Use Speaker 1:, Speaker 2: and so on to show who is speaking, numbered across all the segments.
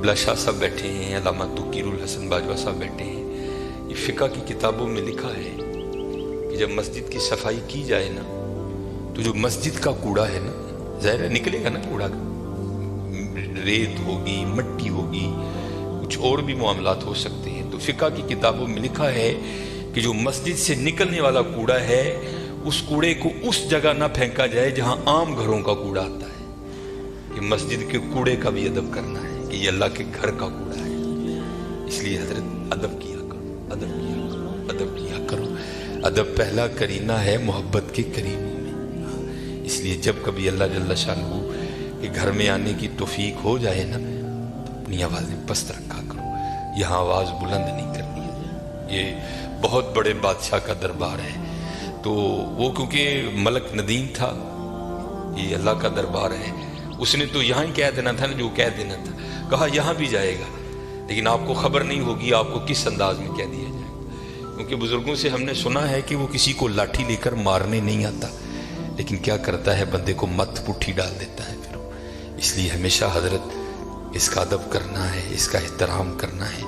Speaker 1: قبلہ شاہ صاحب بیٹھے ہیں، علامہ تقیر الحسن باجوہ صاحب بیٹھے ہیں، یہ فقہ کی کتابوں میں لکھا ہے کہ جب مسجد کی صفائی کی جائے نا تو جو مسجد کا کوڑا ہے نا، ظاہر ہے نکلے گا نا کوڑا، ریت ہوگی، مٹی ہوگی، کچھ اور بھی معاملات ہو سکتے ہیں، تو فقہ کی کتابوں میں لکھا ہے کہ جو مسجد سے نکلنے والا کوڑا ہے اس کوڑے کو اس جگہ نہ پھینکا جائے جہاں عام گھروں کا کوڑا آتا ہے، کہ مسجد کے کوڑے کا بھی ادب کرنا ہے کہ یہ اللہ کے گھر کا کوڑا ہے۔ اس لیے حضرت ادب کیا کرو، ادب کیا کرو، ادب کیا کرو۔ ادب پہلا کرینہ ہے محبت کے قریبوں میں، اس لیے جب کبھی اللہ جل شانہ کے گھر میں آنے کی توفیق ہو جائے نا تو اپنی آوازیں پست رکھا کرو، یہاں آواز بلند نہیں کرنی ہے۔ یہ بہت بڑے بادشاہ کا دربار ہے، تو وہ کیونکہ ملک ندیم تھا، یہ اللہ کا دربار ہے، اس نے تو یہاں ہی کہہ دینا تھا نا جو کہہ دینا تھا، کہا یہاں بھی جائے گا، لیکن آپ کو خبر نہیں ہوگی آپ کو کس انداز میں کہہ دیا جائے گا، کیونکہ بزرگوں سے ہم نے سنا ہے کہ وہ کسی کو لاٹھی لے کر مارنے نہیں آتا، لیکن کیا کرتا ہے بندے کو مت پٹھی ڈال دیتا ہے پھر۔ اس لیے ہمیشہ حضرت اس کا ادب کرنا ہے، اس کا احترام کرنا ہے۔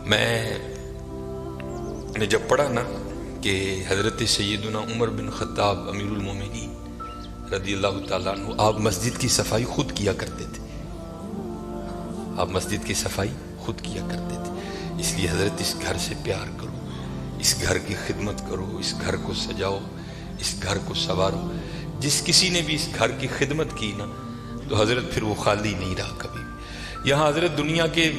Speaker 1: میں نے جب پڑھا نا کہ حضرت سیدنا عمر بن خطاب امیر المومنین رضی اللہ تعالیٰ عنہ آپ مسجد کی صفائی خود کیا کرتے تھے، آپ مسجد کی صفائی خود کیا کرتے تھے، اس لیے حضرت اس گھر سے پیار کرو، اس گھر کی خدمت کرو، اس گھر کو سجاؤ، اس گھر کو سنوارو۔ جس کسی نے بھی اس گھر کی خدمت کی نا تو حضرت پھر وہ خالی نہیں رہا کبھی بھی۔ یہاں حضرت دنیا کے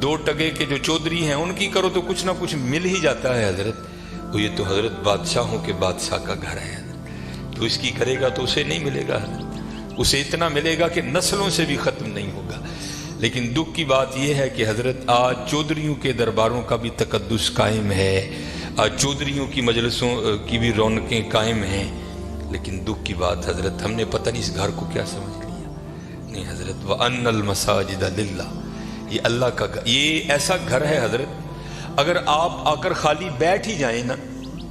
Speaker 1: دو ٹگے کے جو چودھری ہیں ان کی کرو تو کچھ نہ کچھ مل ہی جاتا ہے حضرت، تو یہ تو حضرت بادشاہوں کے بادشاہ کا گھر ہے حضرت، تو اس کی کرے گا تو اسے نہیں ملے گا حضرت، اسے اتنا ملے گا کہ نسلوں سے بھی ختم نہیں ہوگا۔ لیکن دکھ کی بات یہ ہے کہ حضرت آج چودھریوں کے درباروں کا بھی تقدس قائم ہے، آج چودھریوں کی مجلسوں کی بھی رونقیں قائم ہیں، لیکن دکھ کی بات حضرت ہم نے پتہ نہیں اس گھر کو کیا سمجھ لیا۔ نہیں حضرت وَأَنَّ الْمَسَاجِدَ لِلَّهِ، یہ اللہ کا گھر، یہ ایسا گھر ہے حضرت اگر آپ آ کر خالی بیٹھ ہی جائیں نا،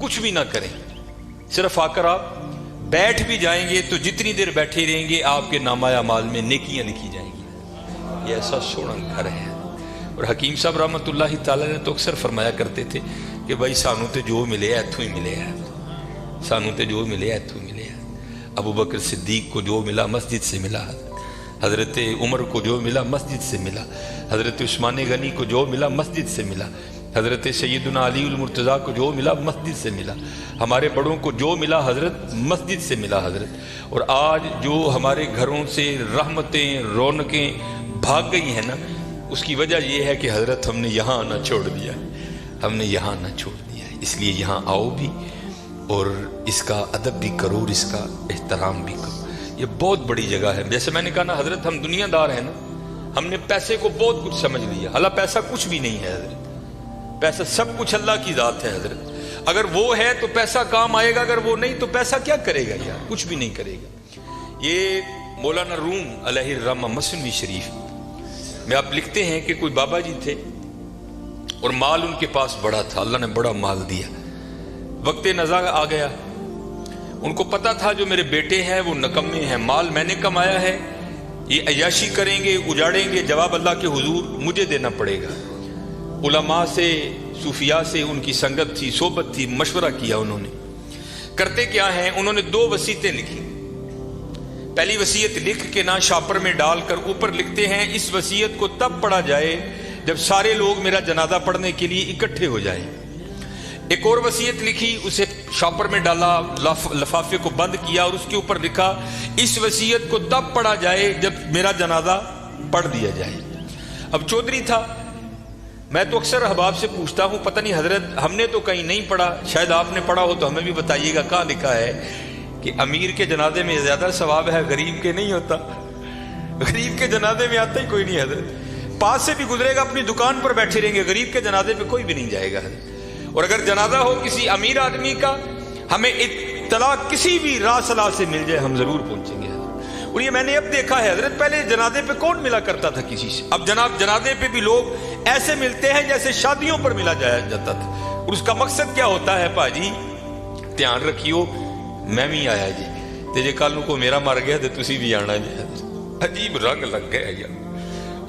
Speaker 1: کچھ بھی نہ کریں، صرف آ کر آپ بیٹھ بھی جائیں گے تو جتنی دیر بیٹھے رہیں گے آپ کے نامہ اعمال میں نیکیاں لکھی جائیں گی۔ یہ ایسا سونا گھر ہے۔ اور حکیم صاحب رحمۃ اللہ تعالیٰ نے تو اکثر فرمایا کرتے تھے کہ بھائی سانو تے جو ملے ایتھوں ہی ملے ہے، سانو تے جو ملے ایتھوں ملے ہے۔ ابو بکر صدیق کو جو ملا مسجد سے ملا، حضرت عمر کو جو ملا مسجد سے ملا، حضرت عثمان غنی کو جو ملا مسجد سے ملا، حضرت سیدنا علی المرتضیٰ کو جو ملا مسجد سے ملا، ہمارے بڑوں کو جو ملا حضرت مسجد سے ملا حضرت۔ اور آج جو ہمارے گھروں سے رحمتیں رونقیں بھاگ گئی ہیں نا، اس کی وجہ یہ ہے کہ حضرت ہم نے یہاں آنا چھوڑ دیا ہے، ہم نے یہاں آنا چھوڑ دیا ہے۔ اس لیے یہاں آؤ بھی اور اس کا ادب بھی کرو اور اس کا احترام بھی کرو۔ یہ بہت بڑی جگہ ہے، جیسے میں نے کہا نا حضرت ہم دنیا دار ہیں نا، ہم نے پیسے کو بہت کچھ سمجھ لیا، حالانکہ پیسہ کچھ بھی نہیں ہے حضرت، پیسہ سب کچھ اللہ کی ذات ہے حضرت، اگر وہ ہے تو پیسہ کام آئے گا، اگر وہ نہیں تو پیسہ کیا کرے گا یار، کچھ بھی نہیں کرے گا۔ یہ مولانا روم علیہ الرحمہ مثنوی شریف میں آپ لکھتے ہیں کہ کوئی بابا جی تھے اور مال ان کے پاس بڑا تھا، اللہ نے بڑا مال دیا، وقت نزاع آ گیا، ان کو پتا تھا جو میرے بیٹے ہیں وہ نکمے ہیں، مال میں نے کمایا ہے، یہ عیاشی کریں گے اجاڑیں گے، جواب اللہ کے حضور مجھے دینا پڑے گا۔ علماء سے صوفیاء سے ان کی سنگت تھی، صحبت تھی، مشورہ کیا انہوں نے، کرتے کیا ہیں، انہوں نے 2 وصیتیں لکھی۔ پہلی وصیت لکھ کے نا شاپر میں ڈال کر اوپر لکھتے ہیں اس وصیت کو تب پڑھا جائے جب سارے لوگ میرا جنازہ پڑھنے کے لیے اکٹھے ہو جائیں۔ ایک اور وصیت لکھی، اسے شاپر میں ڈالا، لفافے کو بند کیا اور اس کے اوپر لکھا اس وصیت کو تب پڑھا جائے جب میرا جنازہ پڑھ دیا جائے۔ اب چودھری تھا، میں تو اکثر احباب سے پوچھتا ہوں پتہ نہیں حضرت ہم نے تو کہیں نہیں پڑھا، شاید آپ نے پڑھا ہو تو ہمیں بھی بتائیے گا، کہاں لکھا ہے کہ امیر کے جنازے میں زیادہ ثواب ہے غریب کے نہیں ہوتا؟ غریب کے جنازے میں آتا ہی کوئی نہیں حضرت، پاس سے بھی گزرے گا اپنی دکان پر بیٹھے رہیں گے، غریب کے جنازے پہ کوئی بھی نہیں جائے گا حضرت۔ اور اگر جنازہ ہو کسی امیر آدمی کا، ہمیں اطلاع کسی بھی راہ صلاح سے مل جائے ہم ضرور پہنچیں گے حضرت۔ اور یہ میں نے اب دیکھا ہے حضرت، پہلے جنازے پہ کون ملا کرتا تھا کسی سے، اب جناب جنازے پہ بھی لوگ ایسے ملتے ہیں جیسے شادیوں پر ملا جایا جاتا تھا۔ اور اس کا مقصد کیا ہوتا ہے، پاجی دھیان رکھیو میں بھی آیا جی تے جے کل کو میرا مر گیا تو تسی بھی آنا جی، عجیب رنگ لگ گیا یار۔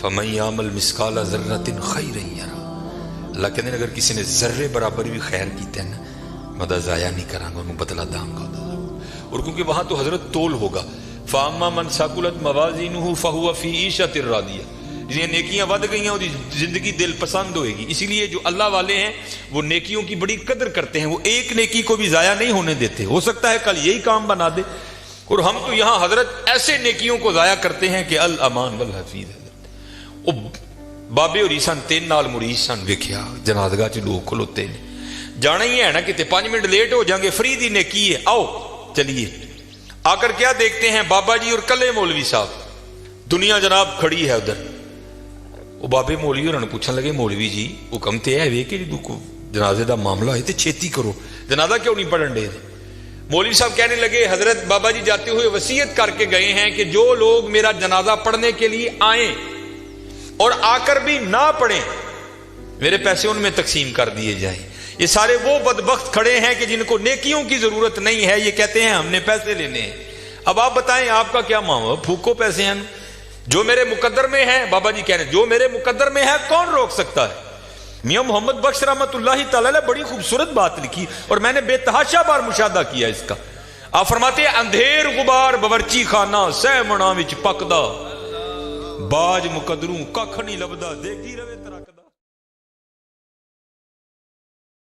Speaker 1: فَمَن يَعْمَلْ مِثْقَالَ ذَرَّةٍ خَيْرًا يَرَهُ. اللہ کہتے ہیں اگر کسی نے ذرے برابر بھی خیر کیتا ہے نا، مدد ضائع نہیں کراں گا، انہوں بدلہ داں گا. اور کیونکہ وہاں تو حضرت تول ہوگا. فَأَمَّا مَنْ ثَقُلَتْ مَوَازِينُهُ فَهُوَ فِي عِيشَةٍ رَاضِيَةٍ. جنہیں نیکیاں ود گئی ہیں وہ زندگی دل پسند ہوئے گی. اسی لیے جو اللہ والے ہیں وہ نیکیوں کی بڑی قدر کرتے ہیں، وہ ایک نیکی کو بھی ضائع نہیں ہونے دیتے. ہو سکتا ہے کل یہی کام بنا دے. اور ہم تو یہاں حضرت ایسے نیکیوں کو ضائع کرتے ہیں کہ الامان والحفیظ. بابے اور سن 3 نال مرید سن، ویکھیا جنازگاہ چ لوگ کھلوتے نے، جانا ہی ہے نا کتے 5 منٹ لیٹ ہو جائیں گے، فری دی نیکی ہے، آؤ چلیے. آ کر کیا دیکھتے ہیں بابا جی اور کلے مولوی صاحب، دنیا جناب کھڑی ہے ادھر. وہ بابے مولوی انہوں نے پوچھنے لگے مولوی جی حکم تے ہے وے کہ جنازے دا معاملہ ہے تے چھیتی کرو، جنازہ کیوں نہیں پڑھن دے. مولوی صاحب کہنے لگے حضرت بابا جی جاتے ہوئے وصیت کر کے گئے ہیں کہ جو لوگ میرا جنازہ پڑھنے کے لیے آئیں اور آ کر بھی نہ پڑھیں، میرے پیسے ان میں تقسیم کر دیے جائیں. یہ سارے وہ بدبخت کھڑے ہیں کہ جن کو نیکیوں کی ضرورت نہیں ہے، یہ کہتے ہیں ہم نے پیسے لینے ہیں. اب آپ بتائیں آپ کا کیا معاملہ؟ پھوکو پیسے ہیں جو میرے مقدر میں ہے. بابا جی کہہ رہے ہیں جو میرے مقدر میں ہے کون روک سکتا ہے. میاں محمد بخش رحمۃ اللہ تعالی علیہ بڑی خوبصورت بات لکھی اور میں نے بے تحاشا بار مشاہدہ کیا اس کا. آپ فرماتے ہیں اندھیر غبار باورچی خانہ سہ منا وچ پکدا، باج مقدروں ککھ نہیں لبدا، دیکھتی رہے